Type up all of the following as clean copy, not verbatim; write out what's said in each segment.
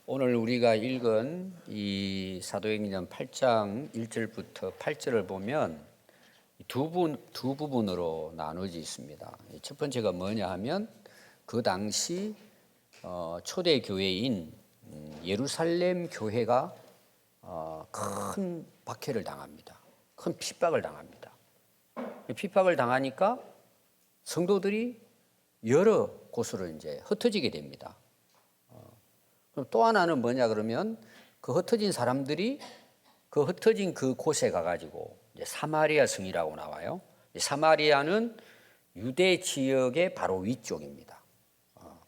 오늘 우리가 읽은 이 사도행전 8장 1절부터 8절을 보면 두 부분으로 나누어져 있습니다. 첫 번째가 뭐냐 하면 그 당시 초대 교회인 예루살렘 교회가 큰 박해를 당합니다. 큰 핍박을 당합니다. 핍박을 당하니까 성도들이 여러 곳으로 이제 흩어지게 됩니다. 그럼 또 하나는 뭐냐 그러면 그 흩어진 사람들이 그 흩어진 그 곳에 가가지고 이제 사마리아 성이라고 나와요. 사마리아는 유대 지역의 바로 위쪽입니다.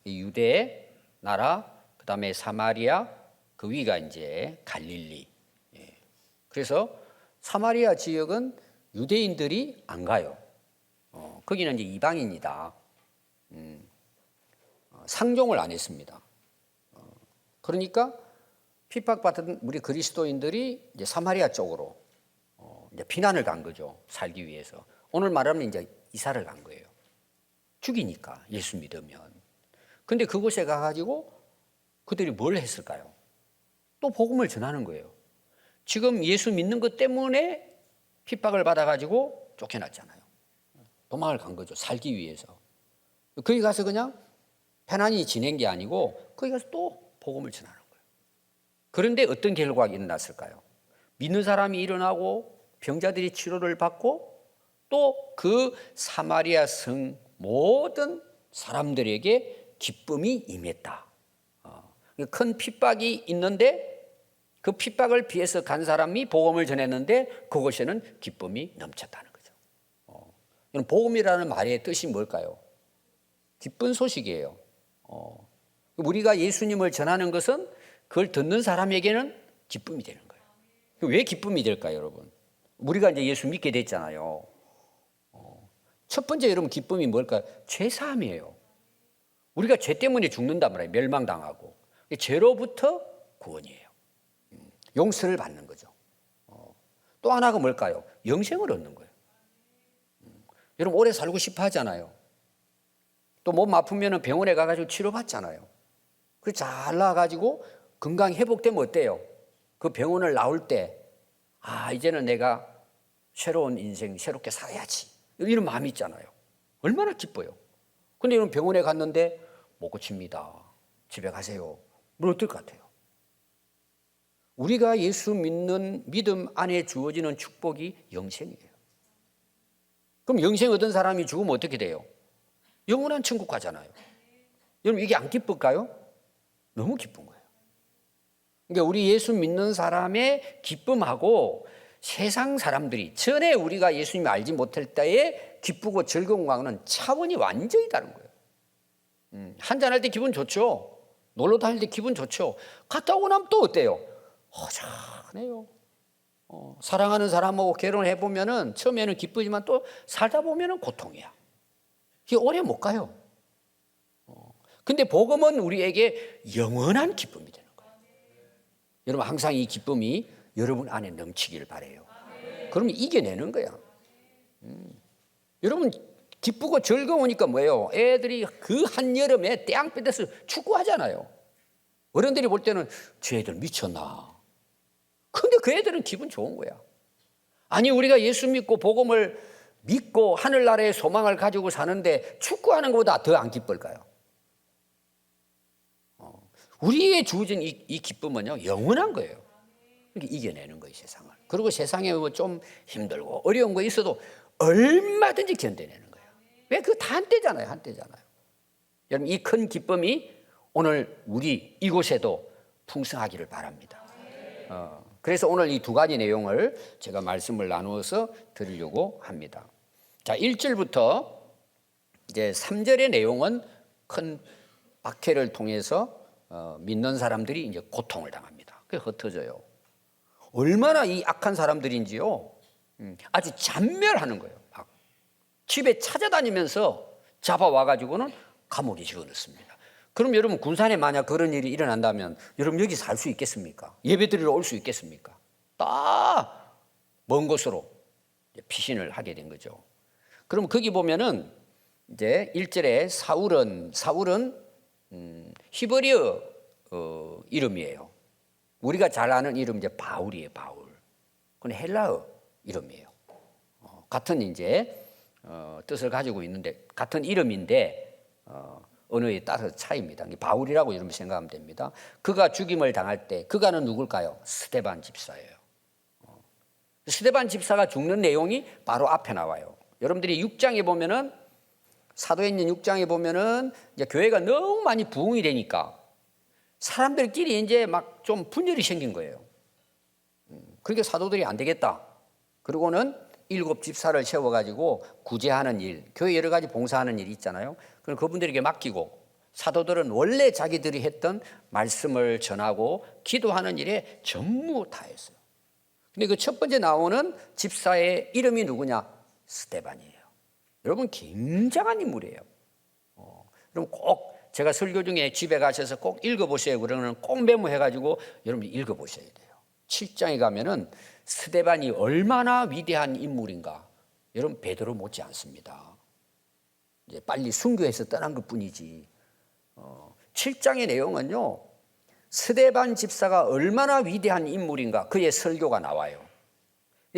이 유대 나라, 그 다음에 사마리아, 그 위가 이제 갈릴리. 그래서 사마리아 지역은 유대인들이 안 가요. 거기는 이제 이방인이다. 상종을 안 했습니다. 그러니까 핍박받은 우리 그리스도인들이 이제 사마리아 쪽으로 이제 피난을 간 거죠. 살기 위해서. 오늘 말하면 이제 이사를 간 거예요. 죽이니까 예수 믿으면. 근데 그곳에 가가지고 그들이 뭘 했을까요? 또 복음을 전하는 거예요. 지금 예수 믿는 것 때문에 핍박을 받아가지고 쫓겨났잖아요. 도망을 간 거죠. 살기 위해서. 거기 가서 그냥 편안히 지낸 게 아니고 거기 가서 또 복음을 전하는 거예요. 그런데 어떤 결과가 일어났을까요? 믿는 사람이 일어나고 병자들이 치료를 받고 또 그 사마리아 성 모든 사람들에게 기쁨이 임했다. 큰 핍박이 있는데 그 핍박을 피해서 간 사람이 복음을 전했는데 그곳에는 기쁨이 넘쳤다는 거죠. 복음이라는 말의 뜻이 뭘까요? 기쁜 소식이에요. 우리가 예수님을 전하는 것은 그걸 듣는 사람에게는 기쁨이 되는 거예요. 왜 기쁨이 될까요, 여러분? 우리가 이제 예수 믿게 됐잖아요. 첫 번째 여러분 기쁨이 뭘까요? 죄 사함이에요. 우리가 죄 때문에 죽는단 말이에요. 멸망당하고. 죄로부터 구원이에요. 용서를 받는 거죠. 또 하나가 뭘까요? 영생을 얻는 거예요. 여러분 오래 살고 싶어 하잖아요. 또 몸 아프면 병원에 가가지고 치료받잖아요. 그 잘 나아가지고 건강 회복되면 어때요? 그 병원을 나올 때, 이제는 내가 새로운 인생, 새롭게 살아야지. 이런 마음이 있잖아요. 얼마나 기뻐요. 근데 이런 병원에 갔는데 못 고칩니다. 집에 가세요. 뭐 어떨 것 같아요? 우리가 예수 믿는 믿음 안에 주어지는 축복이 영생이에요. 그럼 영생 얻은 사람이 죽으면 어떻게 돼요? 영원한 천국 가잖아요. 여러분 이게 안 기쁠까요? 너무 기쁜 거예요. 그러니까 우리 예수 믿는 사람의 기쁨하고 세상 사람들이 전에 우리가 예수님을 알지 못할 때에 기쁘고 즐거운 거는 차원이 완전히 다른 거예요. 한잔할 때 기분 좋죠. 놀러 다닐 때 기분 좋죠. 갔다 오고 나면 또 어때요? 허전해요. 사랑하는 사람하고 결혼을 해보면은 처음에는 기쁘지만 또 살다 보면은 고통이야. 이게 오래 못 가요. 근데 복음은 우리에게 영원한 기쁨이 되는 거예요. 여러분 항상 이 기쁨이 여러분 안에 넘치기를 바라요. 그러면 이겨내는 거야. 여러분 기쁘고 즐거우니까 뭐예요? 애들이 그 한여름에 땡볕에서 축구하잖아요. 어른들이 볼 때는 저 애들 미쳤나. 근데 그 애들은 기분 좋은 거야. 아니 우리가 예수 믿고 복음을 믿고 하늘나라의 소망을 가지고 사는데 축구하는 것보다 더 안 기쁠까요? 우리의 주어진 이 기쁨은요 영원한 거예요. 이렇게 이겨내는 거예요 세상을. 그리고 세상에 뭐 좀 힘들고 어려운 거 있어도 얼마든지 견뎌내는 거예요. 왜? 그거 다 한때잖아요. 한때잖아요. 여러분 이 큰 기쁨이 오늘 우리 이곳에도 풍성하기를 바랍니다. 그래서 오늘 이 두 가지 내용을 제가 말씀을 나누어서 드리려고 합니다. 자, 1절부터 이제 3절의 내용은 큰 박해를 통해서 믿는 사람들이 이제 고통을 당합니다. 그게 흩어져요. 얼마나 이 악한 사람들인지요. 아주 잔멸하는 거예요. 막 집에 찾아다니면서 잡아와가지고는 감옥에 집어넣습니다. 그럼 여러분 군산에 만약 그런 일이 일어난다면 여러분 여기 살 수 있겠습니까? 예배드리러 올 수 있겠습니까? 다 먼 곳으로 피신을 하게 된 거죠. 그럼 거기 보면은 이제 1절에 사울은 히브리어 이름이에요. 우리가 잘 아는 이름 이제 바울이에요, 바울. 그건 헬라어 이름이에요. 같은 이제 뜻을 가지고 있는데 같은 이름인데 언어에 따라서 차이입니다. 바울이라고 이름 생각하면 됩니다. 그가 죽임을 당할 때 그가는 누굴까요? 스데반 집사예요. 스데반 집사가 죽는 내용이 바로 앞에 나와요. 여러분들이 6장에 보면은 사도행전 6장에 보면은 이제 교회가 너무 많이 부흥이 되니까 사람들끼리 이제 막 좀 분열이 생긴 거예요. 그러니까 사도들이 안 되겠다. 그리고는 7 집사를 세워가지고 구제하는 일, 교회 여러 가지 봉사하는 일이 있잖아요. 그럼 그분들에게 맡기고 사도들은 원래 자기들이 했던 말씀을 전하고 기도하는 일에 전무 다했어요. 근데 그 첫 번째 나오는 집사의 이름이 누구냐? 스데반이에요. 여러분 굉장한 인물이에요. 그럼 꼭 제가 설교 중에 집에 가셔서 꼭 읽어보세요. 그러면 꼭 메모해가지고 여러분이 읽어보셔야 돼요. 7장에 가면은 스데반이 얼마나 위대한 인물인가. 여러분 베드로 못지 않습니다. 이제 빨리 순교해서 떠난 것뿐이지. 7장의 내용은요. 스데반 집사가 얼마나 위대한 인물인가 그의 설교가 나와요.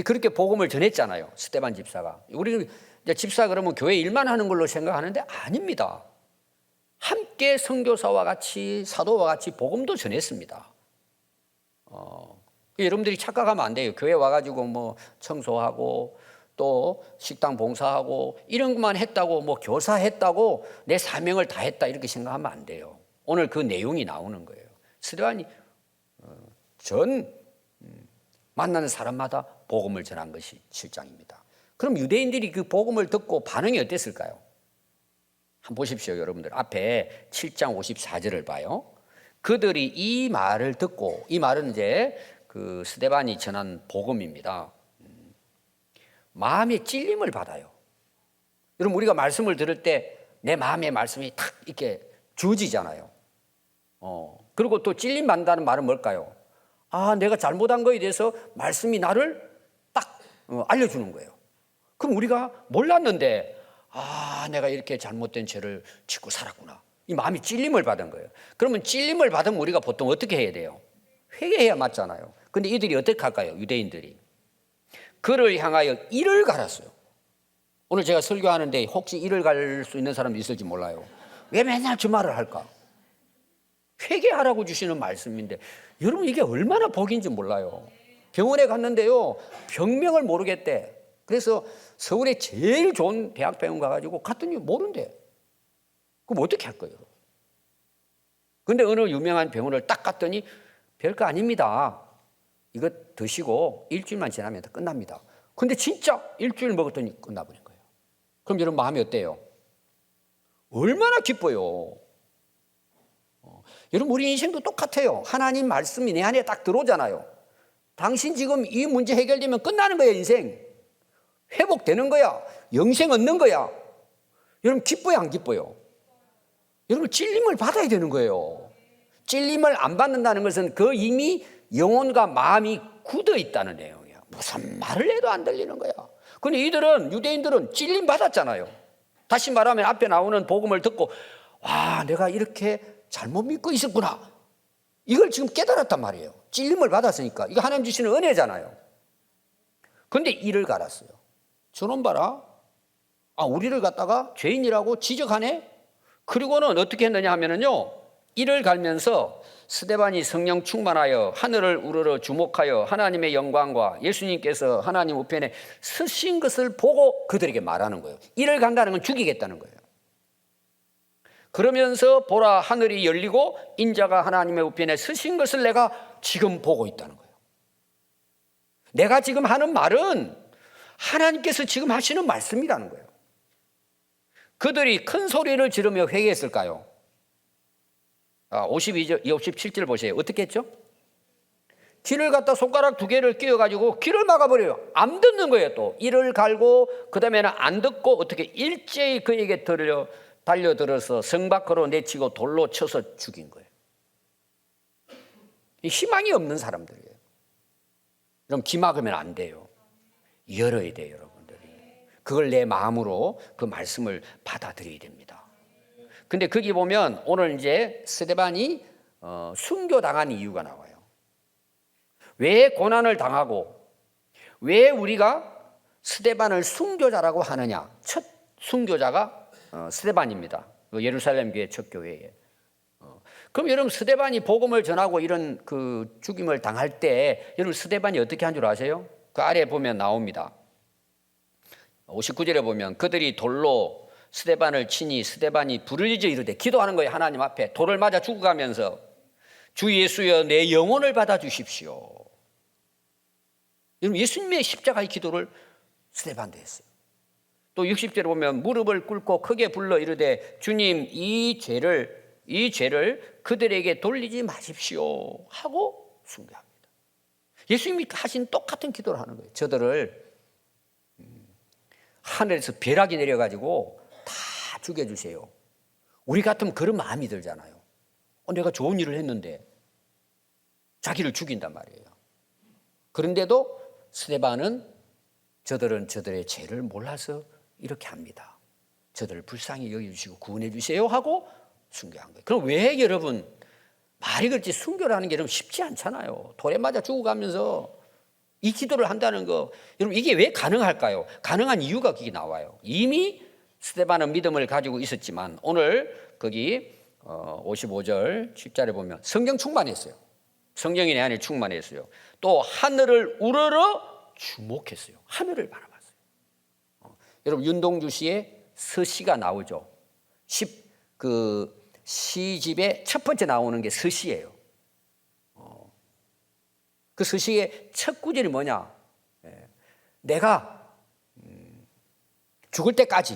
그렇게 복음을 전했잖아요. 스데반 집사가. 우리는 집사 그러면 교회 일만 하는 걸로 생각하는데 아닙니다. 함께 선교사와 같이 사도와 같이 복음도 전했습니다. 여러분들이 착각하면 안 돼요. 교회 와가지고 뭐 청소하고 또 식당 봉사하고 이런 것만 했다고 뭐 교사했다고 내 사명을 다 했다 이렇게 생각하면 안 돼요. 오늘 그 내용이 나오는 거예요. 스데반이 전 만나는 사람마다 복음을 전한 것이 7장입니다. 그럼 유대인들이 그 복음을 듣고 반응이 어땠을까요? 한번 보십시오. 여러분들 앞에 7장 54절을 봐요. 그들이 이 말을 듣고, 이 말은 이제 그 스데반이 전한 복음입니다. 마음의 찔림을 받아요. 여러분 우리가 말씀을 들을 때 내 마음의 말씀이 탁 이렇게 주어지잖아요. 그리고 또 찔림 받는다는 말은 뭘까요? 아, 내가 잘못한 거에 대해서 말씀이 나를 딱 알려주는 거예요. 그럼 우리가 몰랐는데 아, 내가 이렇게 잘못된 죄를 짓고 살았구나. 이 마음이 찔림을 받은 거예요. 그러면 찔림을 받으면 우리가 보통 어떻게 해야 돼요? 회개해야 맞잖아요. 근데 이들이 어떻게 할까요? 유대인들이 그를 향하여 이를 갈았어요. 오늘 제가 설교하는데 혹시 이를 갈 수 있는 사람도 있을지 몰라요. 왜 맨날 저 말을 할까? 회개하라고 주시는 말씀인데 여러분 이게 얼마나 복인지 몰라요. 병원에 갔는데요. 병명을 모르겠대. 그래서 서울에 제일 좋은 대학병원 가가지고 갔더니 모른대. 그럼 어떻게 할 거예요? 근데 어느 유명한 병원을 딱 갔더니 별거 아닙니다. 이거 드시고 일주일만 지나면 다 끝납니다. 근데 진짜 일주일 먹었더니 끝나버린 거예요. 그럼 여러분 마음이 어때요? 얼마나 기뻐요. 여러분 우리 인생도 똑같아요. 하나님 말씀이 내 안에 딱 들어오잖아요. 당신 지금 이 문제 해결되면 끝나는 거야. 인생 회복되는 거야. 영생 얻는 거야. 여러분 기뻐요 안 기뻐요? 여러분 찔림을 받아야 되는 거예요. 찔림을 안 받는다는 것은 그 이미 영혼과 마음이 굳어 있다는 내용이야. 무슨 말을 해도 안 들리는 거야. 근데 이들은 유대인들은 찔림 받았잖아요. 다시 말하면 앞에 나오는 복음을 듣고 와 내가 이렇게 잘못 믿고 있었구나. 이걸 지금 깨달았단 말이에요. 찔림을 받았으니까. 이거 하나님 주시는 은혜잖아요. 그런데 이를 갈았어요. 저놈 봐라. 아, 우리를 갖다가 죄인이라고 지적하네? 그리고는 어떻게 했느냐 하면은요. 이를 갈면서 스데반이 성령 충만하여 하늘을 우러러 주목하여 하나님의 영광과 예수님께서 하나님 우편에 서신 것을 보고 그들에게 말하는 거예요. 이를 간다는 건 죽이겠다는 거예요. 그러면서 보라 하늘이 열리고 인자가 하나님의 우편에 서신 것을 내가 지금 보고 있다는 거예요. 내가 지금 하는 말은 하나님께서 지금 하시는 말씀이라는 거예요. 그들이 큰 소리를 지르며 회개했을까요? 57절 보세요. 어떻게 했죠? 귀를 갖다 손가락 2개를 끼워가지고 귀를 막아버려요. 안 듣는 거예요. 또 이를 갈고 그 다음에는 안 듣고 어떻게 일제히 그에게 달려들어서 성 밖으로 내치고 돌로 쳐서 죽인 거예요. 희망이 없는 사람들이에요. 그럼 귀 막으면 안 돼요. 열어야 돼요, 여러분들이. 그걸 내 마음으로 그 말씀을 받아들여야 됩니다. 근데 거기 보면 오늘 이제 스데반이 순교당한 이유가 나와요. 왜 고난을 당하고 왜 우리가 스데반을 순교자라고 하느냐? 첫 순교자가 스데반입니다. 예루살렘 교회 첫 교회에. 그럼 여러분 스데반이 복음을 전하고 이런 그 죽임을 당할 때 여러분 스데반이 어떻게 한 줄 아세요? 그 아래에 보면 나옵니다. 59절에 보면 그들이 돌로 스데반을 치니 스데반이 부르짖어 이르되 기도하는 거예요. 하나님 앞에 돌을 맞아 죽어가면서 주 예수여 내 영혼을 받아주십시오. 여러분 예수님의 십자가의 기도를 스데반도 했어요. 또 60절에 보면 무릎을 꿇고 크게 불러 이르되 주님 이 죄를 그들에게 돌리지 마십시오 하고 순교합니다. 예수님이 하신 똑같은 기도를 하는 거예요. 저들을 하늘에서 벼락이 내려가지고 다 죽여주세요. 우리 같으면 그런 마음이 들잖아요. 내가 좋은 일을 했는데 자기를 죽인단 말이에요. 그런데도 스데반은 저들은 저들의 죄를 몰라서 이렇게 합니다. 저들을 불쌍히 여겨주시고 구원해 주세요 하고 순교한 거예요. 그럼 왜 여러분 말이 그렇지 순교라는 게 여러분 쉽지 않잖아요. 돌에 맞아 죽어가면서 이 기도를 한다는 거 여러분 이게 왜 가능할까요? 가능한 이유가 거기 나와요. 이미 스데반은 믿음을 가지고 있었지만 오늘 거기 55절 10절에 보면 성경 충만했어요. 성령이 내 안에 충만했어요. 또 하늘을 우러러 주목했어요. 하늘을 바라봤어요. 여러분 윤동주 씨의 서시가 나오죠. 그 시집의 첫 번째 나오는 게 서시예요. 그 서시의 첫 구절이 뭐냐? 내가 죽을 때까지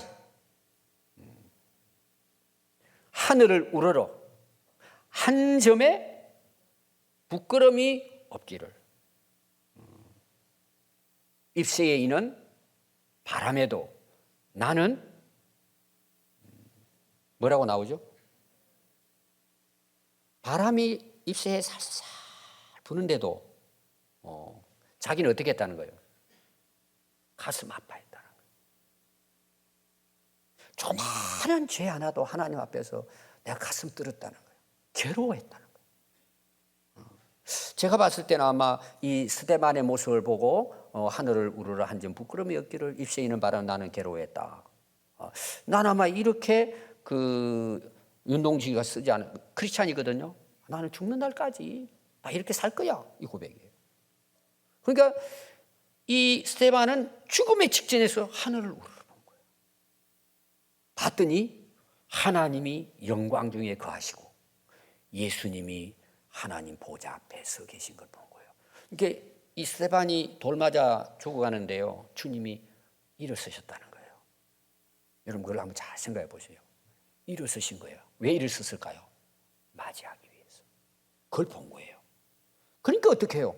하늘을 우러러 한 점의 부끄럼이 없기를. 입새에 이는 바람에도 나는 뭐라고 나오죠? 바람이 입새에 살살 부는데도 자기는 어떻게 했다는 거예요? 가슴 아파했다는 거예요. 조그마한 죄 하나도 하나님 앞에서 내가 가슴 떨었다는 거예요. 괴로워했다는 거예요. 제가 봤을 때는 아마 이 스데반의 모습을 보고 하늘을 우러러 한 점 부끄러움이 없기를 입새에 있는 바람 나는 괴로워했다. 난 아마 이렇게 그 윤동주가 쓰지 않은 크리스찬이거든요. 나는 죽는 날까지 나 이렇게 살 거야. 이 고백이에요. 그러니까 이 스데반은 죽음의 직전에서 하늘을 우러러 본 거예요. 봤더니 하나님이 영광 중에 거하시고 예수님이 하나님 보좌 앞에 서 계신 걸 본 거예요. 그러니까 이 스데반이 돌 맞아 죽어가는데요. 주님이 일어서셨다는 거예요. 여러분 그걸 한번 잘 생각해 보세요. 일어서신 거예요. 왜 일어섰을까요? 맞이하기 위해서. 그걸 본 거예요. 그러니까 어떻게 해요?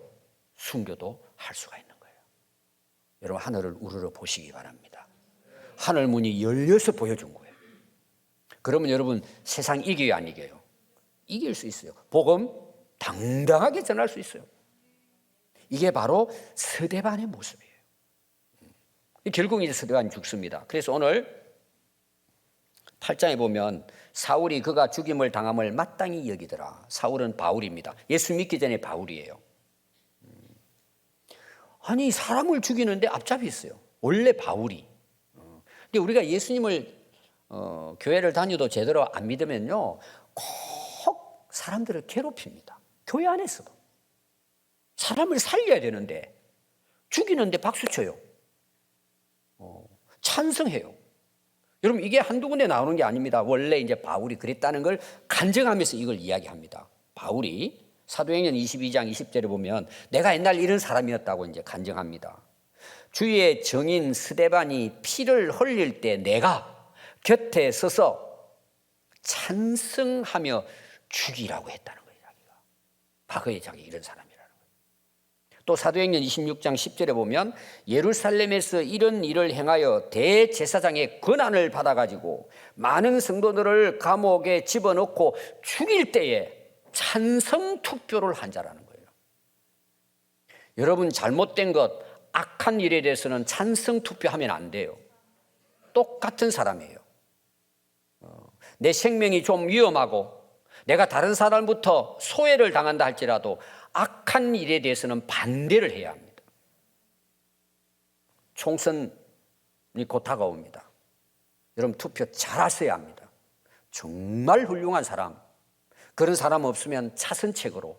순교도 할 수가 있는 거예요. 여러분 하늘을 우러러 보시기 바랍니다. 하늘 문이 열려서 보여준 거예요. 그러면 여러분 세상 이겨요 안 이겨요? 이길 수 있어요. 복음 당당하게 전할 수 있어요. 이게 바로 스데반의 모습이에요. 결국 이제 스데반이 죽습니다. 그래서 오늘 8장에 보면 사울이 그가 죽임을 당함을 마땅히 여기더라. 사울은 바울입니다. 예수 믿기 전에 바울이에요. 아니 사람을 죽이는데 앞잡이 있어요. 원래 바울이. 근데 우리가 예수님을 교회를 다녀도 제대로 안 믿으면요 꼭 사람들을 괴롭힙니다. 교회 안에서도 사람을 살려야 되는데 죽이는데 박수 쳐요. 찬성해요. 여러분 이게 한두 군데 나오는 게 아닙니다. 원래 이제 바울이 그랬다는 걸 간증하면서 이걸 이야기합니다. 바울이 사도행전 22장 20절에 보면 내가 옛날 이런 사람이었다고 이제 간증합니다. 주의 정인 스데반이 피를 흘릴 때 내가 곁에 서서 찬성하며 죽이라고 했다는 거예요. 자기가. 과거에 자기 이런 사람이라는 거예요. 또 사도행전 26장 10절에 보면 예루살렘에서 이런 일을 행하여 대제사장의 권한을 받아가지고 많은 성도들을 감옥에 집어넣고 죽일 때에 찬성 투표를 한 자라는 거예요. 여러분 잘못된 것, 악한 일에 대해서는 찬성 투표하면 안 돼요. 똑같은 사람이에요. 내 생명이 좀 위험하고 내가 다른 사람부터 소외를 당한다 할지라도 악한 일에 대해서는 반대를 해야 합니다. 총선이 곧 다가옵니다. 여러분 투표 잘하셔야 합니다. 정말 훌륭한 사람, 그런 사람 없으면 차선책으로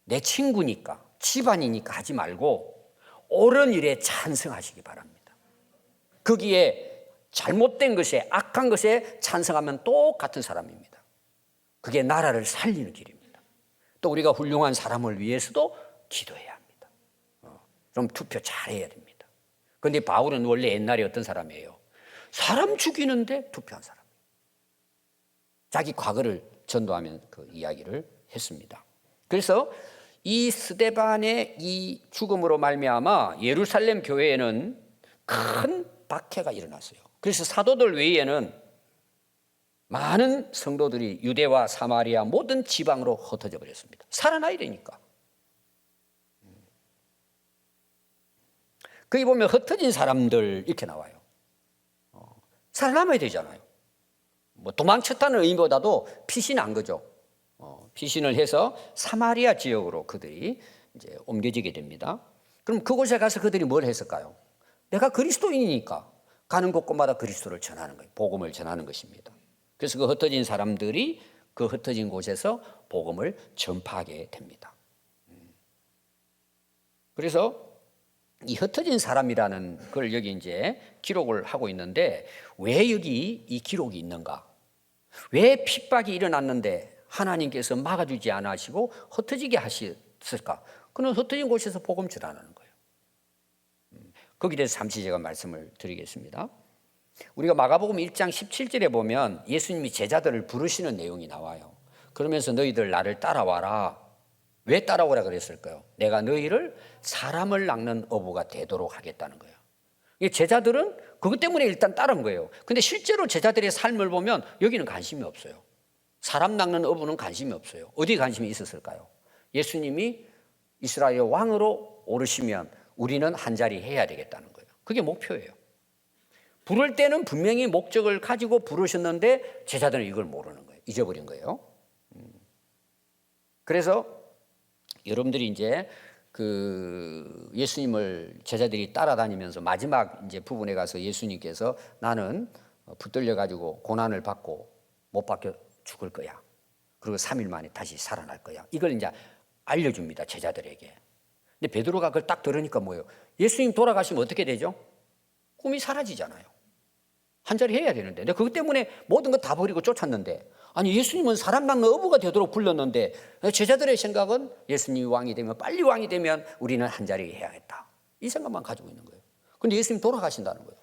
내 친구니까 집안이니까 하지 말고 옳은 일에 찬성하시기 바랍니다. 거기에 잘못된 것에 악한 것에 찬성하면 똑같은 사람입니다. 그게 나라를 살리는 길입니다. 또 우리가 훌륭한 사람을 위해서도 기도해야 합니다. 그럼 투표 잘해야 됩니다. 그런데 바울은 원래 옛날에 어떤 사람이에요? 사람 죽이는데 투표한 사람. 자기 과거를 전도하면 그 이야기를 했습니다. 그래서 이 스데반의 이 죽음으로 말미암아 예루살렘 교회에는 큰 박해가 일어났어요. 그래서 사도들 외에는 많은 성도들이 유대와 사마리아 모든 지방으로 흩어져 버렸습니다. 살아나야 되니까. 거기 보면 흩어진 사람들 이렇게 나와요. 살아남아야 되잖아요. 뭐 도망쳤다는 의미보다도 피신한 거죠. 피신을 해서 사마리아 지역으로 그들이 이제 옮겨지게 됩니다. 그럼 그곳에 가서 그들이 뭘 했을까요? 내가 그리스도인이니까 가는 곳곳마다 그리스도를 전하는 거예요. 복음을 전하는 것입니다. 그래서 그 흩어진 사람들이 그 흩어진 곳에서 복음을 전파하게 됩니다. 그래서 이 흩어진 사람이라는 걸 여기 이제 기록을 하고 있는데 왜 여기 이 기록이 있는가? 왜 핍박이 일어났는데 하나님께서 막아주지 않으시고 흩어지게 하셨을까? 그는 흩어진 곳에서 복음 전하는 거예요. 거기에 대해서 잠시 제가 말씀을 드리겠습니다. 우리가 마가복음 1장 17절에 보면 예수님이 제자들을 부르시는 내용이 나와요. 그러면서 너희들 나를 따라와라. 왜 따라오라 그랬을까요? 내가 너희를 사람을 낚는 어부가 되도록 하겠다는 거예요. 제자들은 그것 때문에 일단 따른 거예요. 근데 실제로 제자들의 삶을 보면 여기는 관심이 없어요. 사람 낚는 어부는 관심이 없어요. 어디에 관심이 있었을까요? 예수님이 이스라엘 왕으로 오르시면 우리는 한자리 해야 되겠다는 거예요. 그게 목표예요. 부를 때는 분명히 목적을 가지고 부르셨는데 제자들은 이걸 모르는 거예요. 잊어버린 거예요. 그래서 여러분들이 이제 그 예수님을 제자들이 따라다니면서 마지막 이제 부분에 가서 예수님께서 나는 붙들려 가지고 고난을 받고 못 박혀 죽을 거야. 그리고 3일 만에 다시 살아날 거야. 이걸 이제 알려줍니다. 제자들에게. 근데 베드로가 그걸 딱 들으니까 뭐예요? 예수님 돌아가시면 어떻게 되죠? 꿈이 사라지잖아요. 한 자리 해야 되는데. 내가 그것 때문에 모든 거 다 버리고 쫓았는데. 아니 예수님은 사람 낚는 어부가 되도록 불렀는데 제자들의 생각은 예수님이 왕이 되면 빨리 왕이 되면 우리는 한 자리 해야겠다. 이 생각만 가지고 있는 거예요. 그런데 예수님 돌아가신다는 거예요.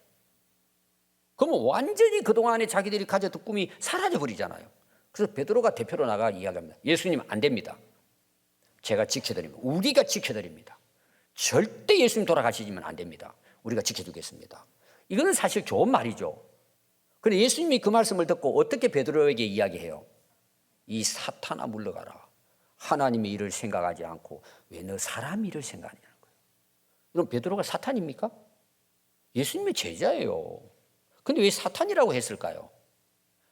그러면 완전히 그동안에 자기들이 가졌던 꿈이 사라져 버리잖아요. 그래서 베드로가 대표로 나가 이야기합니다. 예수님 안 됩니다. 제가 지켜드립니다. 우리가 지켜드립니다. 절대 예수님 돌아가시면 안 됩니다. 우리가 지켜주겠습니다. 이거는 사실 좋은 말이죠. 그런데 예수님이 그 말씀을 듣고 어떻게 베드로에게 이야기해요? 이 사탄아 물러가라. 하나님의 일을 생각하지 않고 왜 너 사람 일을 생각하냐는 거예요. 그럼 베드로가 사탄입니까? 예수님의 제자예요. 근데 왜 사탄이라고 했을까요?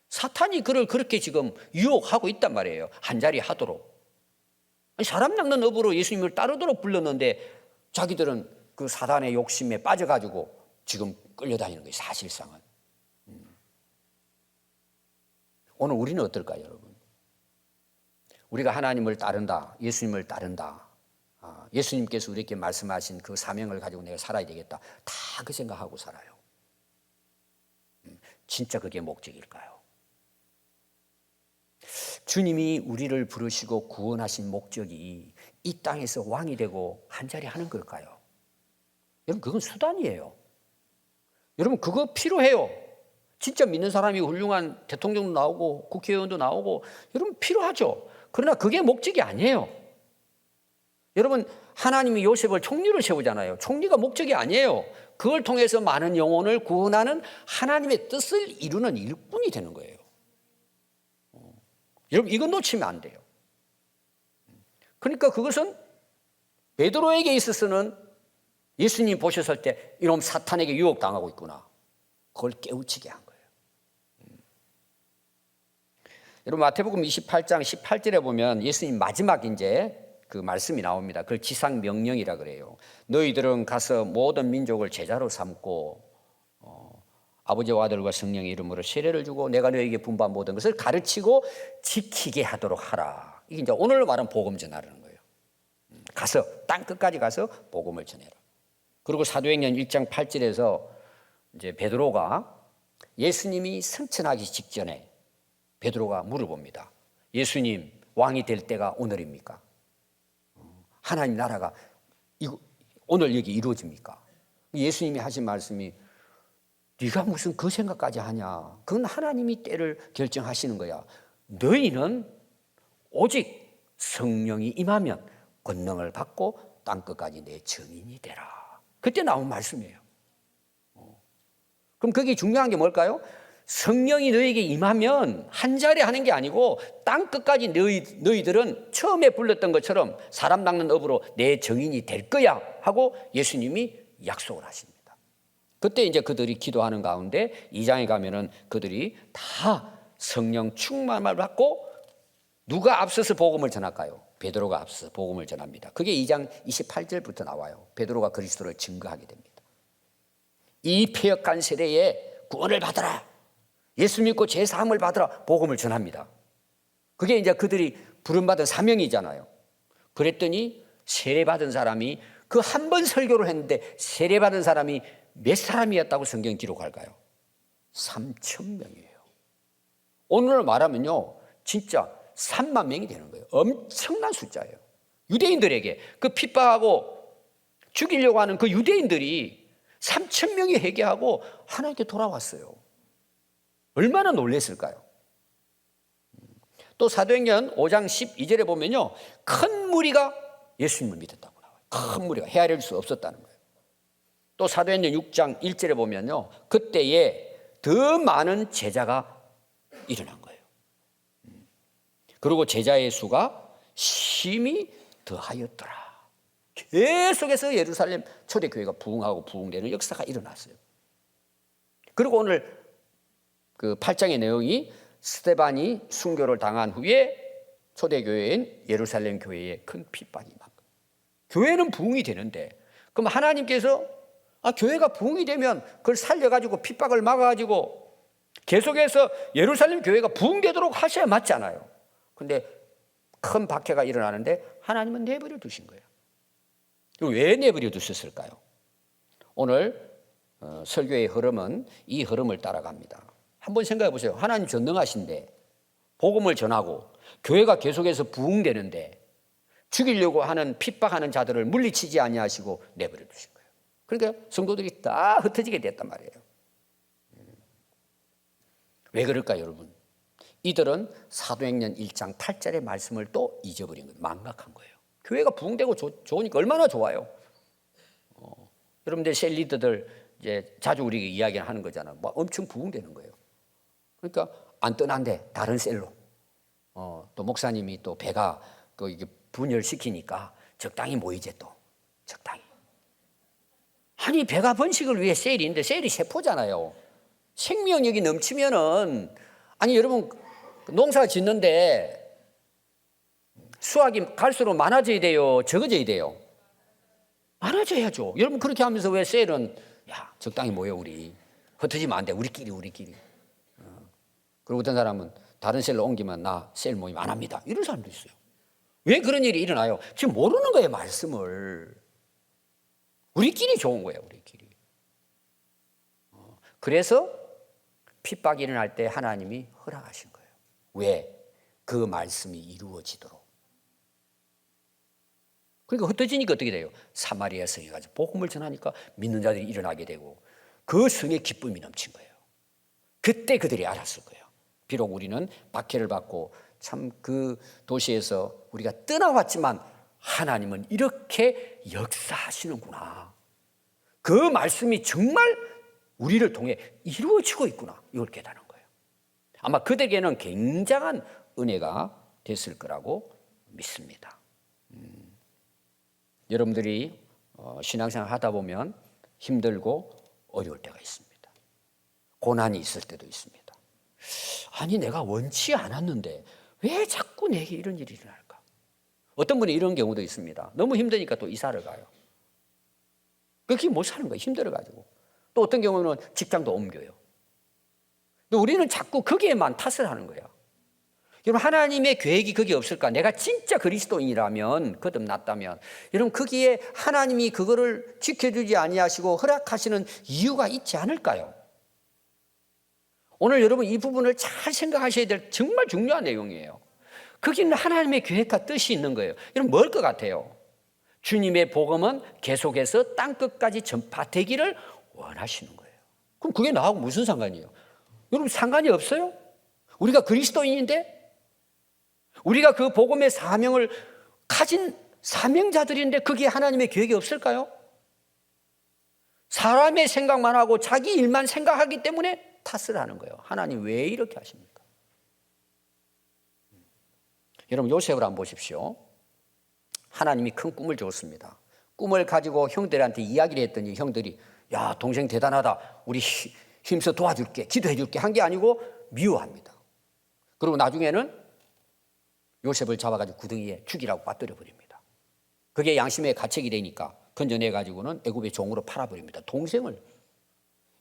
사탄이 그를 그렇게 지금 유혹하고 있단 말이에요. 한자리 하도록. 아니, 사람 낚는 업으로 예수님을 따르도록 불렀는데 자기들은 그 사단의 욕심에 빠져가지고 지금 끌려다니는 거예요. 사실상은. 오늘 우리는 어떨까요, 여러분? 우리가 하나님을 따른다, 예수님을 따른다. 예수님께서 우리에게 말씀하신 그 사명을 가지고 내가 살아야 되겠다. 다 그 생각하고 살아요. 진짜 그게 목적일까요? 주님이 우리를 부르시고 구원하신 목적이 이 땅에서 왕이 되고 한자리 하는 걸까요? 여러분 그건 수단이에요. 여러분 그거 필요해요. 진짜 믿는 사람이 훌륭한 대통령도 나오고 국회의원도 나오고 여러분 필요하죠. 그러나 그게 목적이 아니에요. 여러분 하나님이 요셉을 총리로 세우잖아요. 총리가 목적이 아니에요. 그걸 통해서 많은 영혼을 구원하는 하나님의 뜻을 이루는 일꾼이 되는 거예요. 여러분 이건 놓치면 안 돼요. 그러니까 그것은 베드로에게 있어서는 예수님 보셨을 때 이놈 사탄에게 유혹당하고 있구나. 그걸 깨우치게 한 거예요. 여러분 마태복음 28장 18절에 보면 예수님 마지막 이제 그 말씀이 나옵니다. 그걸 지상 명령이라 그래요. 너희들은 가서 모든 민족을 제자로 삼고 아버지와 아들과 성령의 이름으로 세례를 주고 내가 너희에게 분부한 모든 것을 가르치고 지키게 하도록 하라. 이게 이제 오늘 말한 복음 전하라는 거예요. 가서 땅 끝까지 가서 복음을 전해라. 그리고 사도행전 1장 8절에서 이제 베드로가 예수님이 승천하기 직전에 베드로가 물어봅니다. 예수님, 왕이 될 때가 오늘입니까? 하나님 나라가 오늘 여기 이루어집니까? 예수님이 하신 말씀이 네가 무슨 그 생각까지 하냐? 그건 하나님이 때를 결정하시는 거야. 너희는 오직 성령이 임하면 권능을 받고 땅끝까지 내 증인이 되라. 그때 나온 말씀이에요. 그럼 거기 중요한 게 뭘까요? 성령이 너에게 임하면 한 자리 하는 게 아니고 땅끝까지 너희들은 처음에 불렀던 것처럼 사람 닦는 업으로 내 증인이 될 거야 하고 예수님이 약속을 하십니다. 그때 이제 그들이 기도하는 가운데 2장에 가면은 그들이 다 성령 충만을 받고 누가 앞서서 복음을 전할까요? 베드로가 앞서서 복음을 전합니다. 그게 2장 28절부터 나와요. 베드로가 그리스도를 증거하게 됩니다. 이 패역한 세대에 구원을 받아라. 예수 믿고 죄 사함을 받으라. 복음을 전합니다. 그게 이제 그들이 부름받은 사명이잖아요. 그랬더니 세례받은 사람이 그 한 번 설교를 했는데 세례받은 사람이 몇 사람이었다고 성경 기록할까요? 3,000명이에요. 오늘 말하면요, 진짜 3만 명이 되는 거예요. 엄청난 숫자예요. 유대인들에게 그 핍박하고 죽이려고 하는 그 유대인들이 3,000명이 회개하고 하나님께 돌아왔어요. 얼마나 놀랐을까요? 또 사도행전 5장 12절에 보면요, 큰 무리가 예수님을 믿었다고 나와요. 큰 무리가 헤아릴 수 없었다는 거예요. 또 사도행전 6장 1절에 보면요, 그때에 더 많은 제자가 일어난 거예요. 그리고 제자의 수가 심히 더하였더라. 계속해서 예루살렘 초대교회가 부흥하고 부흥되는 역사가 일어났어요. 그리고 오늘 그 8장의 내용이 스데반이 순교를 당한 후에 초대교회인 예루살렘 교회에 큰 핍박이 난 거예요. 교회는 부흥이 되는데 그럼 하나님께서 교회가 부흥이 되면 그걸 살려가지고 핍박을 막아가지고 계속해서 예루살렘 교회가 부흥되도록 하셔야 맞잖아요. 근데 큰 박해가 일어나는데 하나님은 내버려 두신 거예요. 왜 내버려 두셨을까요? 오늘 설교의 흐름은 이 흐름을 따라갑니다. 한번 생각해 보세요. 하나님 전능하신데 복음을 전하고 교회가 계속해서 부흥되는데 죽이려고 하는 핍박하는 자들을 물리치지 아니하시고 내버려 두신 거예요. 그러니까 성도들이 다 흩어지게 됐단 말이에요. 왜 그럴까요, 여러분? 이들은 사도행전 1장 8절의 말씀을 또 잊어버린 거예요. 망각한 거예요. 교회가 부흥되고 좋으니까 얼마나 좋아요. 여러분들 셀 리더들 이제 자주 우리가 이야기하는 거잖아요. 막 엄청 부흥되는 거예요. 그러니까 안 떠난대, 다른 셀로. 또 목사님이 또 배가 이게 분열시키니까 적당히 모이제 또 적당히. 아니 배가 번식을 위해 셀이 있는데 셀이 세포잖아요. 생명력이 넘치면은 아니 여러분 농사 짓는데 수확이 갈수록 많아져야 돼요? 적어져야 돼요? 많아져야죠. 여러분 그렇게 하면서 왜 셀은 야 적당히 모여 우리 흩어지면 안 돼 우리끼리 그리고 어떤 사람은 다른 셀로 옮기면 나 셀 모임 안 합니다 이런 사람도 있어요. 왜 그런 일이 일어나요? 지금 모르는 거예요. 말씀을 우리끼리 좋은 거예요. 우리끼리. 그래서 핍박이 일어날 때 하나님이 허락하신 거예요. 왜? 그 말씀이 이루어지도록. 그러니까 흩어지니까 어떻게 돼요? 사마리아 성에 가서 복음을 전하니까 믿는 자들이 일어나게 되고 그 성에 기쁨이 넘친 거예요. 그때 그들이 알았을 거예요. 비록 우리는 박해를 받고 참 그 도시에서 우리가 떠나왔지만 하나님은 이렇게 역사하시는구나. 그 말씀이 정말 우리를 통해 이루어지고 있구나. 이걸 깨달은 거예요. 아마 그들에게는 굉장한 은혜가 됐을 거라고 믿습니다. 여러분들이 신앙생활 하다 보면 힘들고 어려울 때가 있습니다. 고난이 있을 때도 있습니다. 아니 내가 원치 않았는데 왜 자꾸 내게 이런 일이 일어날까? 어떤 분이 이런 경우도 있습니다. 너무 힘드니까 또 이사를 가요. 그게 못 사는 거예요. 힘들어가지고. 또 어떤 경우는 직장도 옮겨요. 근데 우리는 자꾸 거기에만 탓을 하는 거예요. 여러분 하나님의 계획이 거기에 없을까? 내가 진짜 그리스도인이라면 거듭났다면 여러분 거기에 하나님이 그거를 지켜주지 아니하시고 허락하시는 이유가 있지 않을까요? 오늘 여러분 이 부분을 잘 생각하셔야 될 정말 중요한 내용이에요. 거기는 하나님의 계획과 뜻이 있는 거예요. 여러분 뭘 것 같아요? 주님의 복음은 계속해서 땅끝까지 전파되기를 원하시는 거예요. 그럼 그게 나하고 무슨 상관이에요? 여러분 상관이 없어요? 우리가 그리스도인인데 우리가 그 복음의 사명을 가진 사명자들인데 거기에 하나님의 계획이 없을까요? 사람의 생각만 하고 자기 일만 생각하기 때문에 탓을 하는 거예요. 하나님 왜 이렇게 하십니까? 여러분 요셉을 한번 보십시오. 하나님이 큰 꿈을 줬습니다. 꿈을 가지고 형들한테 이야기를 했더니 형들이 야 동생 대단하다. 우리 힘써 도와줄게. 기도해 줄게 한 게 아니고 미워합니다. 그리고 나중에는 요셉을 잡아가지고 구덩이에 죽이라고 빠뜨려 버립니다. 그게 양심의 가책이 되니까 건져내가지고는 애굽의 종으로 팔아버립니다. 동생을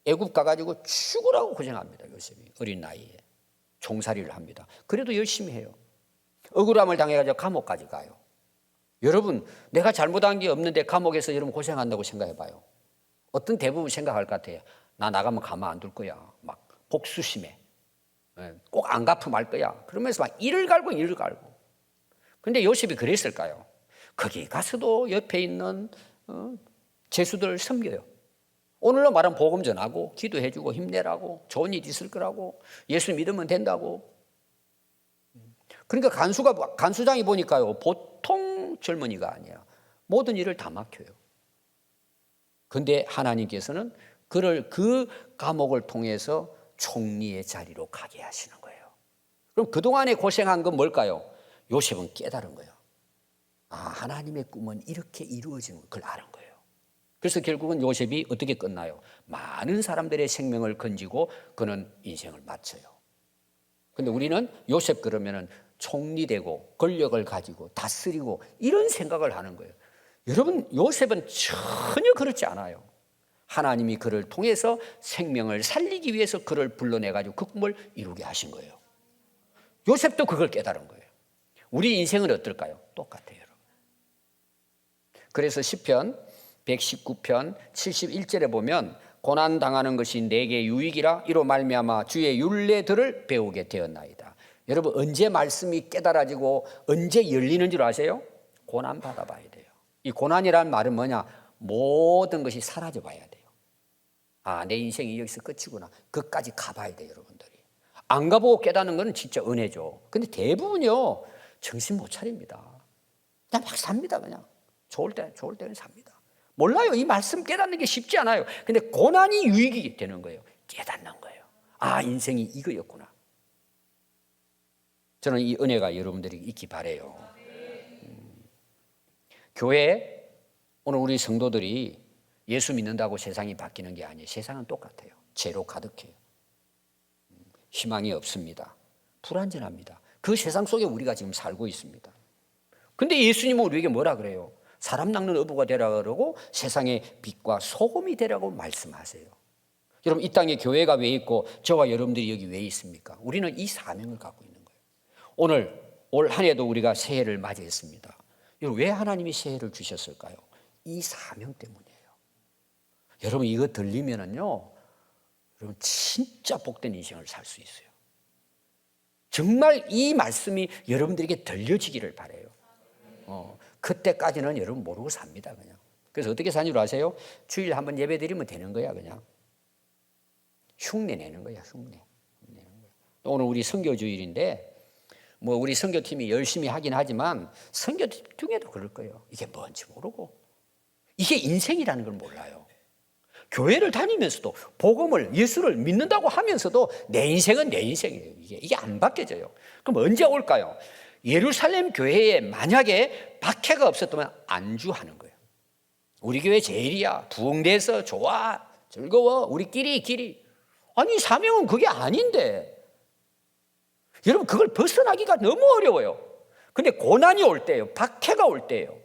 애굽 가가지고 죽으라고 고생합니다. 요셉이 어린 나이에 종살이를 합니다. 그래도 열심히 해요. 억울함을 당해가지고 감옥까지 가요. 여러분 내가 잘못한 게 없는데 감옥에서 여러분 고생한다고 생각해봐요. 어떤 대부분 생각할 것 같아요. 나 나가면 가만 안 둘 거야. 막 복수심에 꼭 안 갚으면 말 거야. 그러면서 막 이를 갈고 이를 갈고. 근데 요셉이 그랬을까요? 거기 가서도 옆에 있는 제수들 섬겨요. 오늘로 말하면 복음 전하고 기도해주고 힘내라고 좋은 일 있을 거라고 예수 믿으면 된다고. 그러니까 간수장이 보니까요 보통 젊은이가 아니야. 모든 일을 다 맡겨요. 그런데 하나님께서는 그를 그 감옥을 통해서 총리의 자리로 가게 하시는 거예요. 그럼 그동안에 고생한 건 뭘까요? 요셉은 깨달은 거예요. 아, 하나님의 꿈은 이렇게 이루어지는 걸 아는 거예요. 그래서 결국은 요셉이 어떻게 끝나요? 많은 사람들의 생명을 건지고 그는 인생을 마쳐요. 근데 우리는 요셉 그러면은 총리되고 권력을 가지고 다스리고 이런 생각을 하는 거예요. 여러분 요셉은 전혀 그렇지 않아요. 하나님이 그를 통해서 생명을 살리기 위해서 그를 불러내가지고 그 꿈을 이루게 하신 거예요. 요셉도 그걸 깨달은 거예요. 우리 인생은 어떨까요? 똑같아요, 여러분. 그래서 시편 119편 71절에 보면 고난당하는 것이 내게 유익이라 이로 말미암아 주의 율례들을 배우게 되었나이다. 여러분 언제 말씀이 깨달아지고 언제 열리는 줄 아세요? 고난 받아봐야 돼요. 이 고난이라는 말은 뭐냐? 모든 것이 사라져 봐야 돼요. 아, 내 인생이 여기서 끝이구나. 그까지 가봐야 돼요, 여러분들이. 안 가보고 깨닫는 건 진짜 은혜죠. 근데 대부분요 정신 못 차립니다. 그냥 막 삽니다. 그냥 좋을 때는 삽니다. 몰라요. 이 말씀 깨닫는 게 쉽지 않아요. 근데 고난이 유익이 되는 거예요. 깨닫는 거예요. 아, 인생이 이거였구나. 저는 이 은혜가 여러분들이 있기 바라요. 교회 오늘 우리 성도들이 예수 믿는다고 세상이 바뀌는 게 아니에요. 세상은 똑같아요. 죄로 가득해요. 희망이 없습니다. 불안전합니다. 그 세상 속에 우리가 지금 살고 있습니다. 근데 예수님은 우리에게 뭐라 그래요? 사람 낚는 어부가 되라 그러고 세상의 빛과 소금이 되라고 말씀하세요. 여러분 이 땅에 교회가 왜 있고 저와 여러분들이 여기 왜 있습니까? 우리는 이 사명을 갖고 있는 거예요. 오늘 올 한 해도 우리가 새해를 맞이했습니다. 여러분 왜 하나님이 새해를 주셨을까요? 이 사명 때문이에요. 여러분 이거 들리면은요, 여러분 진짜 복된 인생을 살 수 있어요. 정말 이 말씀이 여러분들에게 들려지기를 바라요. 그때까지는 여러분 모르고 삽니다, 그냥. 그래서 어떻게 사는 줄 아세요? 주일 한번 예배 드리면 되는 거야, 그냥. 흉내 내는 거야, 흉내. 오늘 우리 선교주일인데, 뭐 우리 선교팀이 열심히 하긴 하지만 선교팀 중에도 그럴 거예요. 이게 뭔지 모르고. 이게 인생이라는 걸 몰라요. 교회를 다니면서도 복음을 예수를 믿는다고 하면서도 내 인생은 내 인생이에요. 이게 안 바뀌어져요. 그럼 언제 올까요? 예루살렘 교회에 만약에 박해가 없었다면 안주하는 거예요. 우리 교회 제일이야. 부흥돼서 좋아. 즐거워. 우리끼리. 아니 사명은 그게 아닌데 여러분 그걸 벗어나기가 너무 어려워요. 근데 고난이 올 때예요. 박해가 올 때예요.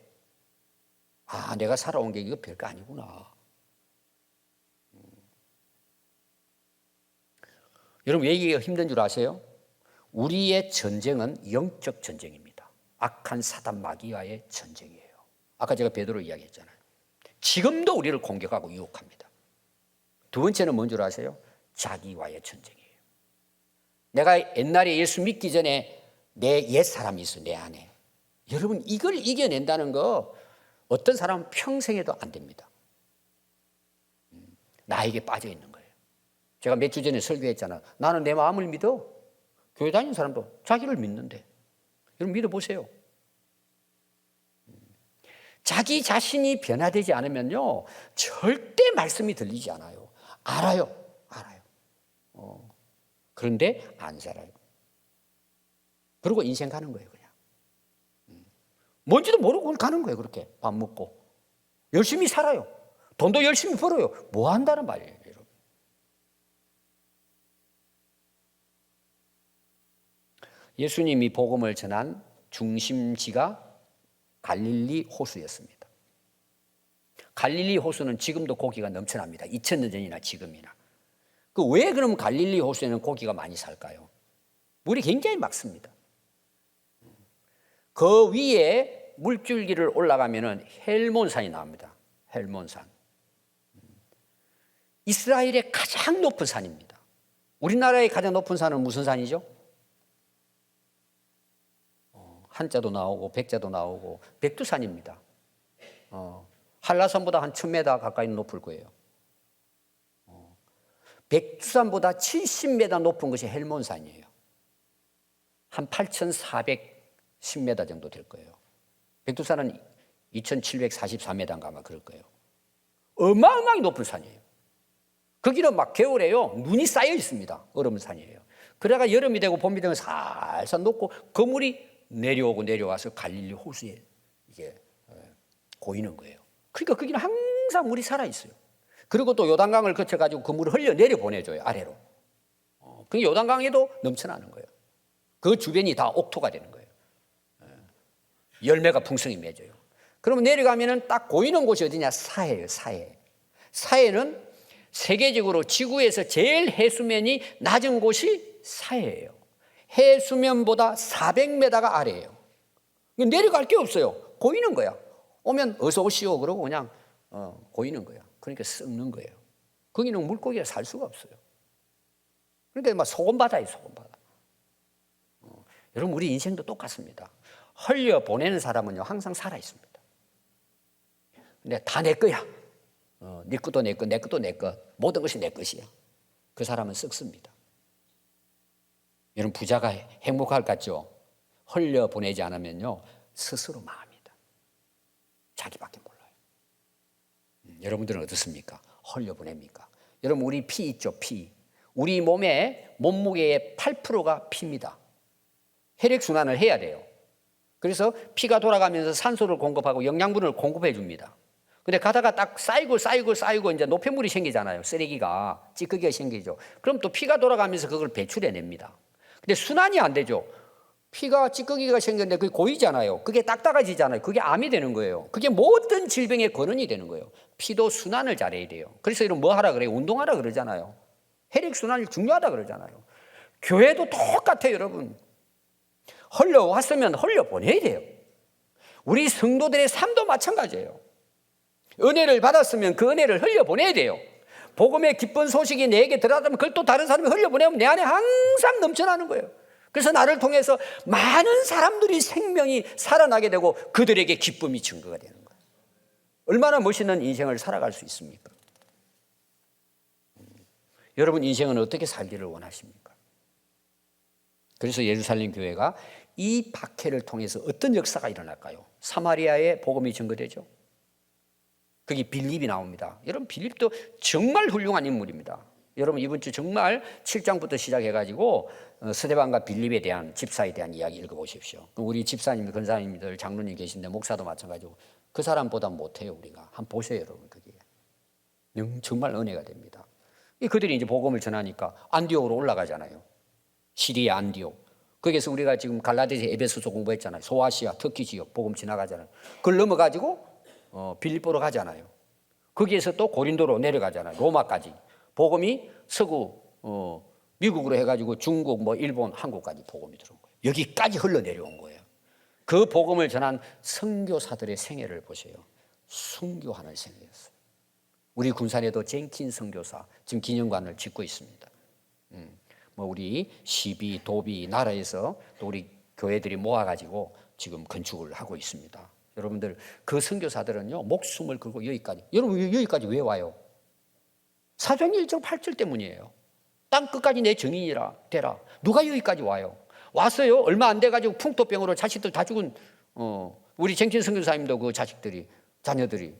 아, 내가 살아온 게 이거 별거 아니구나. 여러분 왜 이게 힘든 줄 아세요? 우리의 전쟁은 영적 전쟁입니다. 악한 사단 마귀와의 전쟁이에요. 아까 제가 베드로 이야기했잖아요. 지금도 우리를 공격하고 유혹합니다. 두 번째는 뭔 줄 아세요? 자기와의 전쟁이에요. 내가 옛날에 예수 믿기 전에 내 옛사람이 있어, 내 안에. 여러분 이걸 이겨낸다는 거 어떤 사람은 평생에도 안 됩니다. 나에게 빠져 있는 거예요. 제가 몇 주 전에 설교했잖아. 나는 내 마음을 믿어. 교회 다니는 사람도 자기를 믿는데. 여러분 믿어보세요. 자기 자신이 변화되지 않으면요 절대 말씀이 들리지 않아요. 알아요. 그런데 안 살아요. 그리고 인생 가는 거예요 그냥. 뭔지도 모르고 가는 거예요. 그렇게 밥 먹고 열심히 살아요. 돈도 열심히 벌어요. 뭐 한다는 말이에요 여러분. 예수님이 복음을 전한 중심지가 갈릴리 호수였습니다. 갈릴리 호수는 지금도 고기가 넘쳐납니다. 2000년 전이나 지금이나. 왜 그럼 갈릴리 호수에는 고기가 많이 살까요? 물이 굉장히 맑습니다. 그 위에 물줄기를 올라가면은 헬몬산이 나옵니다. 헬몬산. 이스라엘의 가장 높은 산입니다. 우리나라의 가장 높은 산은 무슨 산이죠? 한자도 나오고 백자도 나오고 백두산입니다. 한라산보다 한 1000m 가까이 높을 거예요. 백두산보다 70m 높은 것이 헬몬산이에요. 한 8410m 정도 될 거예요. 백두산은 2744m인가 아마 그럴 거예요. 어마어마하게 높은 산이에요. 거기는 막 겨울에요 눈이 쌓여 있습니다. 얼음 산이에요. 그래가 여름이 되고 봄이 되면 살살 녹고 그 물이 내려오고 내려와서 갈릴리 호수에 이게 고이는 거예요. 그러니까 거기는 항상 물이 살아 있어요. 그리고 또 요단강을 거쳐가지고 그 물을 흘려 내려 보내줘요 아래로. 그 요단강에도 넘쳐나는 거예요. 그 주변이 다 옥토가 되는 거예요. 열매가 풍성히 맺어요. 그러면 내려가면은 딱 고이는 곳이 어디냐? 사해예요. 사해. 사해는 세계적으로 지구에서 제일 해수면이 낮은 곳이 사해예요. 해수면보다 400m가 아래예요. 내려갈 게 없어요. 고이는 거야. 오면 어서 오시오 그러고 그냥 고이는 거야. 그러니까 썩는 거예요. 거기는 물고기가 살 수가 없어요. 그러니까 막 소금바다예요, 소금바다. 여러분 우리 인생도 똑같습니다. 흘려 보내는 사람은요 항상 살아 있습니다. 근데 다 내 거야. 네 것도 내 거, 내 것도 내 것. 모든 것이 내 것이야. 그 사람은 썩습니다. 여러분 부자가 행복할 것 같죠? 흘려 보내지 않으면요 스스로 망합니다. 자기밖에 몰라요. 여러분들은 어떻습니까? 흘려 보냅니까? 여러분 우리 피 있죠? 피. 우리 몸의 몸무게의 8%가 피입니다. 혈액순환을 해야 돼요. 그래서 피가 돌아가면서 산소를 공급하고 영양분을 공급해 줍니다. 근데 가다가 딱 쌓이고 이제 노폐물이 생기잖아요. 쓰레기가, 찌꺼기가 생기죠. 그럼 또 피가 돌아가면서 그걸 배출해냅니다. 근데 순환이 안 되죠. 피가 찌꺼기가 생겼는데 그게 고이잖아요. 그게 딱딱해지잖아요. 그게 암이 되는 거예요. 그게 모든 질병의 근원이 되는 거예요. 피도 순환을 잘해야 돼요. 그래서 이런 뭐 하라 그래요? 운동하라 그러잖아요. 혈액순환이 중요하다 그러잖아요. 교회도 똑같아요, 여러분. 흘려왔으면 흘려보내야 돼요. 우리 성도들의 삶도 마찬가지예요. 은혜를 받았으면 그 은혜를 흘려보내야 돼요. 복음의 기쁜 소식이 내게 들어가면 그걸 또 다른 사람이 흘려보내면 내 안에 항상 넘쳐나는 거예요. 그래서 나를 통해서 많은 사람들이 생명이 살아나게 되고 그들에게 기쁨이 증거가 되는 거예요. 얼마나 멋있는 인생을 살아갈 수 있습니까? 여러분 인생은 어떻게 살기를 원하십니까? 그래서 예루살렘 교회가 이 박해를 통해서 어떤 역사가 일어날까요? 사마리아에 복음이 증거되죠. 거기 빌립이 나옵니다. 여러분 빌립도 정말 훌륭한 인물입니다. 여러분 이번 주 정말 7장부터 시작해가지고 스데반과 빌립에 대한 집사에 대한 이야기 읽어보십시오. 우리 집사님, 권사님들, 장로님 계신데 목사도 마찬가지고 그 사람보다 못해요 우리가. 한번 보세요 여러분 그게. 정말 은혜가 됩니다. 그들이 이제 복음을 전하니까 안디옥으로 올라가잖아요. 시리아 안디옥. 거기에서 우리가 지금 갈라디아서 에베소서 공부했잖아요. 소아시아 터키 지역 복음 지나가잖아요. 그걸 넘어가지고 빌립보로 가잖아요. 거기에서 또 고린도로 내려가잖아요. 로마까지. 복음이 서구 미국으로 해가지고 중국, 뭐 일본, 한국까지 복음이 들어온 거예요. 여기까지 흘러내려온 거예요. 그 복음을 전한 선교사들의 생애를 보세요. 순교하는 생애였어요. 우리 군산에도 젠킨 선교사 지금 기념관을 짓고 있습니다. 뭐 우리 시비, 도비 나라에서 또 우리 교회들이 모아가지고 지금 건축을 하고 있습니다. 여러분들 그 선교사들은요 목숨을 걸고 여기까지. 여러분 여기까지 왜 와요? 사도행전 1장 8절 때문이에요. 땅 끝까지 내 증인이라 되라. 누가 여기까지 와요? 왔어요. 얼마 안 돼가지고 풍토병으로 자식들 다 죽은 우리 젠킨 선교사님도 그 자녀들이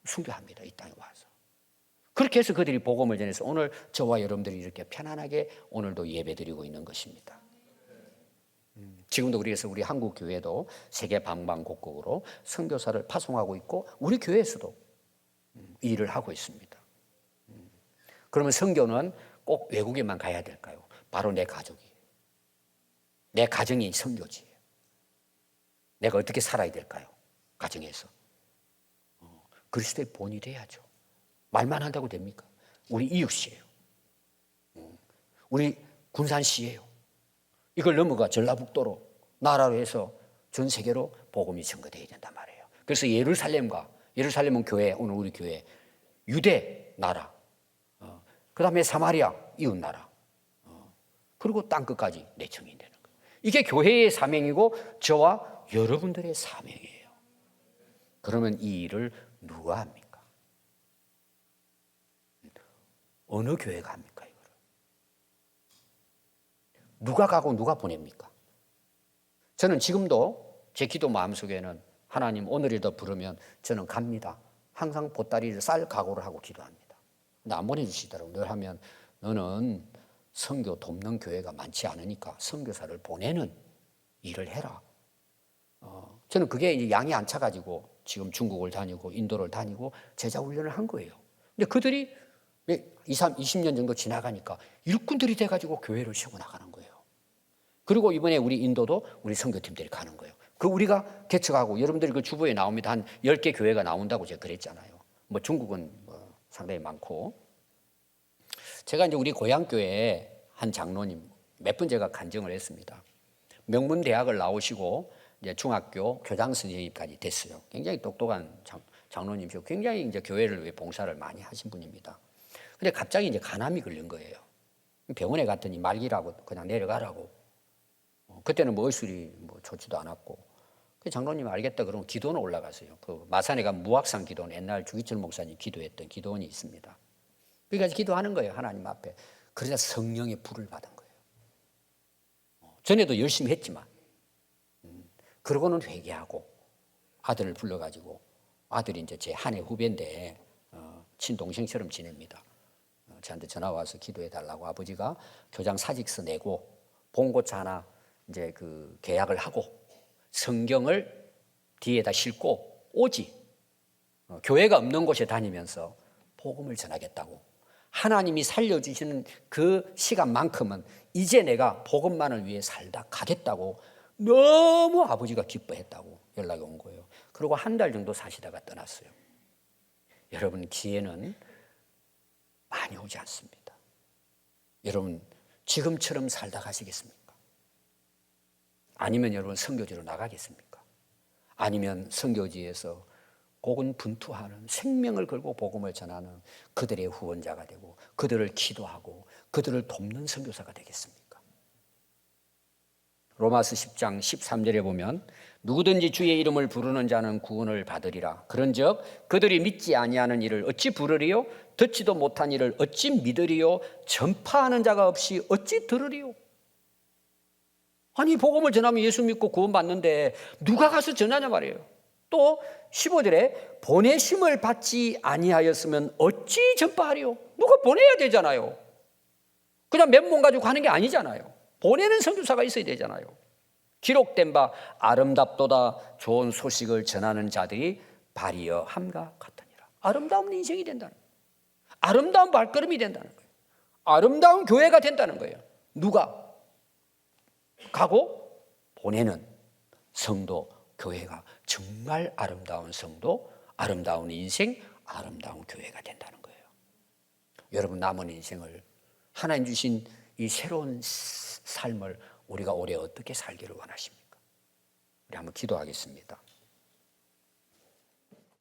순교합니다. 이 땅에 와서. 그렇게 해서 그들이 복음을 전해서 오늘 저와 여러분들이 이렇게 편안하게 오늘도 예배드리고 있는 것입니다. 지금도 그래서 우리 한국 교회도 세계 방방곡곡으로 선교사를 파송하고 있고 우리 교회에서도 일을 하고 있습니다. 그러면 선교는 꼭 외국에만 가야 될까요? 바로 내 가족이에요. 내 가정이 선교지예요. 내가 어떻게 살아야 될까요? 가정에서. 그리스도의 본이 돼야죠. 말만 한다고 됩니까? 우리 이웃이에요. 우리 군산시예요. 이걸 넘어가 전라북도로 나라로 해서 전 세계로 복음이 전거되어야 된단 말이에요. 그래서 예루살렘은 교회, 오늘 우리 교회 유대 나라, 그 다음에 사마리아 이웃 나라, 그리고 땅끝까지 내 증인 되는 거예요. 이게 교회의 사명이고 저와 여러분들의 사명이에요. 그러면 이 일을 누가 합니까? 어느 교회가 합니까? 이거를 누가 가고 누가 보냅니까? 저는 지금도 제 기도 마음속에는 하나님 오늘이라도 부르면 저는 갑니다. 항상 보따리를 쌀 각오를 하고 기도합니다. 근데 안 보내주시더라고요. 늘 하면 너는 선교 돕는 교회가 많지 않으니까 선교사를 보내는 일을 해라. 저는 그게 이제 양이 안 차가지고 지금 중국을 다니고 인도를 다니고 제자 훈련을 한 거예요. 근데 그들이 20년 정도 지나가니까 일꾼들이 돼가지고 교회를 세워 나가는 거예요. 그리고 이번에 우리 인도도 우리 선교팀들이 가는 거예요. 그 우리가 개척하고 여러분들이 그 주보에 나옵니다. 한 10개 교회가 나온다고 제가 그랬잖아요. 뭐 중국은 뭐 상당히 많고. 제가 이제 우리 고향교회에 한 장로님 몇 번 제가 간증을 했습니다. 명문대학을 나오시고 이제 중학교 교장 선생님까지 됐어요. 굉장히 똑똑한 장로님이시고 굉장히 이제 교회를 위해 봉사를 많이 하신 분입니다. 근데 갑자기 이제 간암이 걸린 거예요. 병원에 갔더니 말기라고 그냥 내려가라고. 그때는 뭐 의술이 뭐 좋지도 않았고. 그 장로님 알겠다 그러면 기도원 올라갔어요. 그 마산에 가면 무학산 기도원 옛날 주기철 목사님 기도했던 기도원이 있습니다. 그러니까 기도하는 거예요. 하나님 앞에. 그러자 성령의 불을 받은 거예요. 전에도 열심히 했지만 그러고는 회개하고 아들을 불러가지고 아들이 이제 제 한 해 후배인데 친동생처럼 지냅니다. 저한테 전화 와서 기도해 달라고 아버지가 교장 사직서 내고 봉고차 하나 이제 그 계약을 하고 성경을 뒤에다 싣고 오지 교회가 없는 곳에 다니면서 복음을 전하겠다고 하나님이 살려주시는 그 시간만큼은 이제 내가 복음만을 위해 살다 가겠다고 너무 아버지가 기뻐했다고 연락이 온 거예요. 그리고 한 달 정도 사시다가 떠났어요. 여러분 기회는 많이 오지 않습니다. 여러분 지금처럼 살다 가시겠습니까? 아니면 여러분 선교지로 나가겠습니까? 아니면 선교지에서 고군분투하는 생명을 걸고 복음을 전하는 그들의 후원자가 되고 그들을 기도하고 그들을 돕는 선교사가 되겠습니까? 로마서 10장 13절에 보면 누구든지 주의 이름을 부르는 자는 구원을 받으리라. 그런즉 그들이 믿지 아니하는 일을 어찌 부르리요? 듣지도 못한 일을 어찌 믿으리요? 전파하는 자가 없이 어찌 들으리요? 아니 복음을 전하면 예수 믿고 구원받는데 누가 가서 전하냐 말이에요. 또 15절에 보내심을 받지 아니하였으면 어찌 전파하리요? 누가 보내야 되잖아요. 그냥 맨몸 가지고 하는 게 아니잖아요. 보내는 선교사가 있어야 되잖아요. 기록된 바 아름답도다 좋은 소식을 전하는 자들이 발이여 함과 같으니라. 아름다운 인생이 된다는 거예요. 아름다운 발걸음이 된다는 거예요. 아름다운 교회가 된다는 거예요. 누가? 가고 보내는 성도, 교회가 정말 아름다운 성도, 아름다운 인생, 아름다운 교회가 된다는 거예요. 여러분 남은 인생을 하나님 주신 이 새로운 삶을 우리가 올해 어떻게 살기를 원하십니까? 우리 한번 기도하겠습니다.